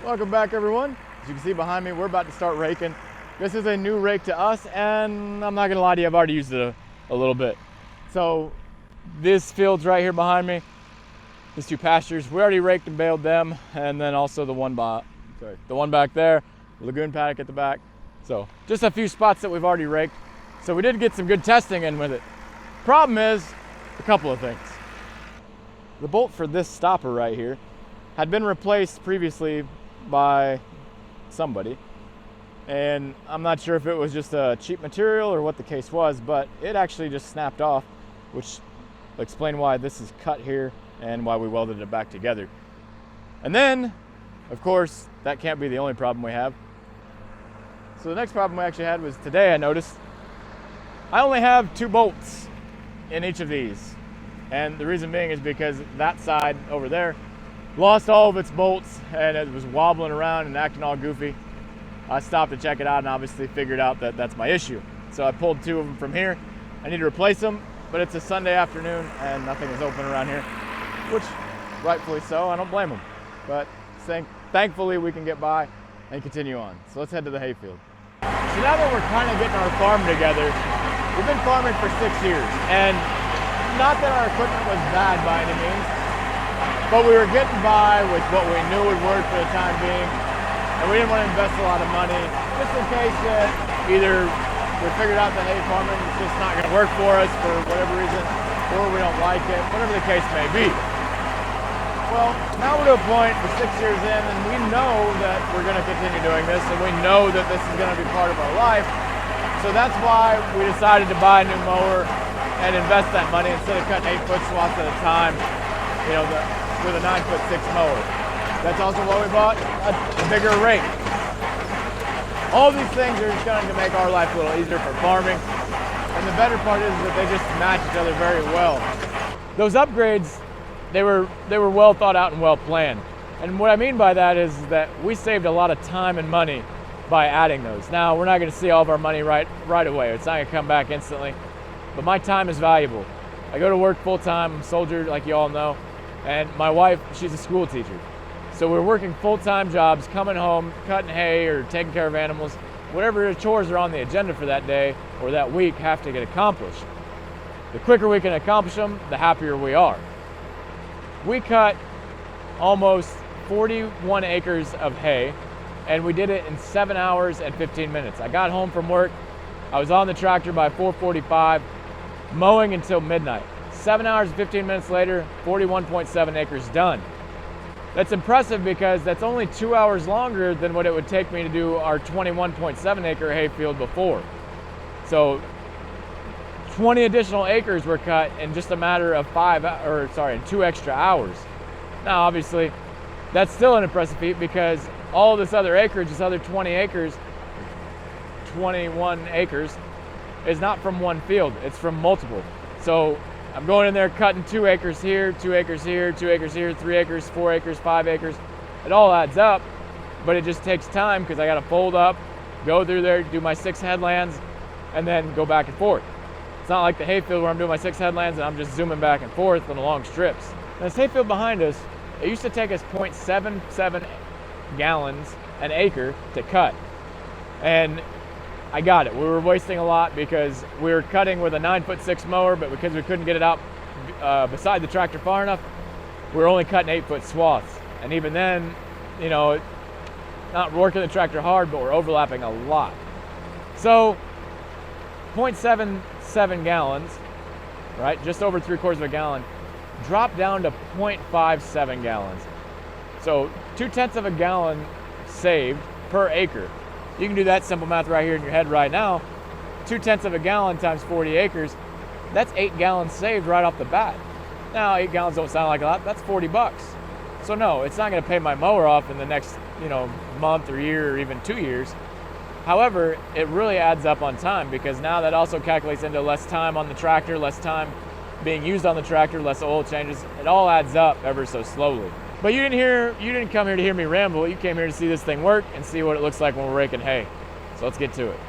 Welcome back, everyone. As you can see behind me, we're about to start raking. This is a new rake to us, and I'm not gonna lie to you, I've already used it a little bit. So this field's right here behind me. These two pastures, we already raked and baled them, and then also the one back there, lagoon paddock at the back. So just a few spots that we've already raked. So we did get some good testing in with it. Problem is a couple of things. The bolt for this stopper right here had been replaced previously by somebody, and I'm not sure if it was just a cheap material or what the case was, but it actually just snapped off, which will explain why this is cut here and why we welded it back together. And then, of course, that can't be the only problem we have. So the next problem we actually had was today I noticed I only have 2 bolts in each of these. And the reason being is because that side over there lost all of its bolts and it was wobbling around and acting all goofy. I stopped to check it out and obviously figured out that that's my issue. So I pulled 2 of them from here. I need to replace them, but it's a Sunday afternoon and nothing is open around here, which rightfully so, I don't blame them. But thankfully we can get by and continue on. So let's head to the hayfield. So now that we're kind of getting our farm together, we've been farming for 6 years, and not that our equipment was bad by any means, but we were getting by with what we knew would work for the time being, and we didn't want to invest a lot of money, just in case that either we figured out that hay farming is just not going to work for us for whatever reason, or we don't like it, whatever the case may be. Well, now we're to a point, we're 6 years in, and we know that we're going to continue doing this, and we know that this is going to be part of our life. So that's why we decided to buy a new mower and invest that money instead of cutting 8-foot swaths at a time, you know, with a 9'6" mower. That's also why we bought a bigger rake. All these things are just going to make our life a little easier for farming. And the better part is that they just match each other very well. Those upgrades, they were well thought out and well planned. And what I mean by that is that we saved a lot of time and money by adding those. Now, we're not going to see all of our money right away. It's not going to come back instantly. But my time is valuable. I go to work full time, I'm a soldier like you all know, and my wife, she's a school teacher. So we're working full-time jobs, coming home, cutting hay or taking care of animals. Whatever chores are on the agenda for that day or that week have to get accomplished. The quicker we can accomplish them, the happier we are. We cut almost 41 acres of hay, and we did it in 7 hours and 15 minutes. I got home from work, I was on the tractor by 4:45, mowing until midnight. 7 hours and 15 minutes later, 41.7 acres done. That's impressive because that's only 2 hours longer than what it would take me to do our 21.7 acre hayfield before. So 20 additional acres were cut in just a matter of 2 extra hours. Now, obviously, that's still an impressive feat because all this other acreage, this other 20 acres, 21 acres, is not from one field, it's from multiple. So I'm going in there cutting 2 acres here, 2 acres here, 2 acres here, 3 acres, 4 acres, 5 acres. It all adds up, but it just takes time because I got to fold up, go through there, do my 6 headlands, and then go back and forth. It's not like the hayfield where I'm doing my 6 headlands and I'm just zooming back and forth on the long strips. Now, this hayfield behind us, it used to take us 0.77 gallons an acre to cut. And I got it. We were wasting a lot because we were cutting with a 9'6" mower, but because we couldn't get it out beside the tractor far enough, we were only cutting 8-foot swaths. And even then, you know, not working the tractor hard, but we're overlapping a lot. So 0.77 gallons, right, just over 3/4 of a gallon, dropped down to 0.57 gallons. So 0.2 of a gallon saved per acre. You can do that simple math right here in your head right now. 0.2 of a gallon times 40 acres, that's 8 gallons saved right off the bat. Now, 8 gallons don't sound like a lot, that's 40 bucks. So no, it's not gonna pay my mower off in the next, month or year or even 2 years. However, it really adds up on time because now that also calculates into less time on the tractor, less time being used on the tractor, less oil changes. It all adds up ever so slowly. But you didn't come here to hear me ramble. You came here to see this thing work and see what it looks like when we're raking hay. So let's get to it.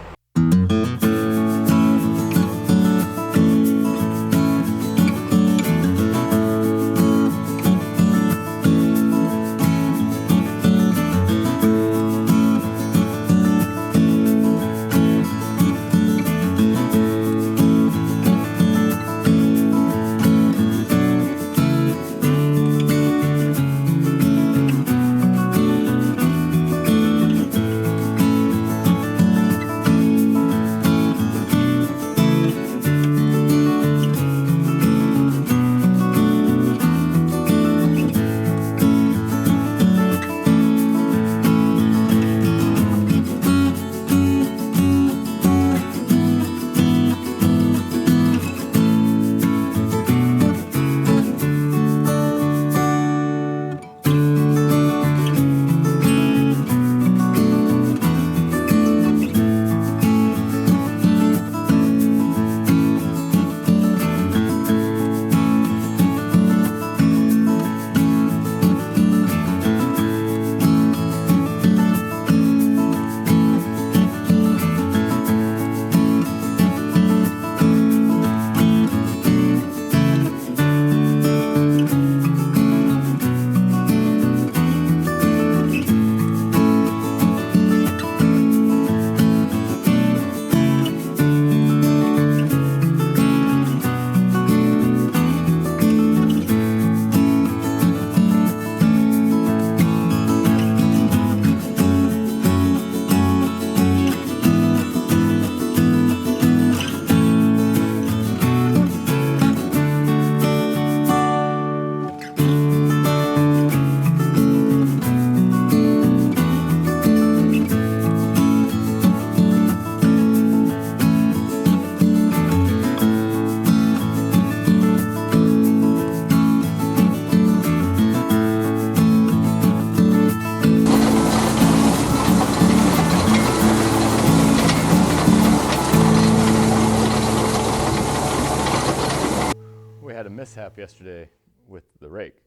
mishap yesterday with the rake.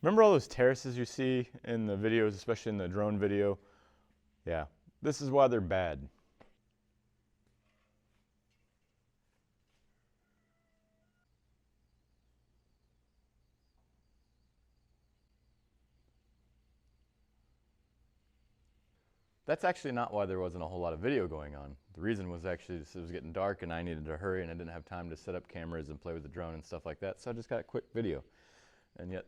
Remember all those terraces you see in the videos, especially in the drone video? Yeah, this is why they're bad. That's actually not why there wasn't a whole lot of video going on. The reason was actually it was getting dark and I needed to hurry and I didn't have time to set up cameras and play with the drone and stuff like that, so I just got a quick video. And yet,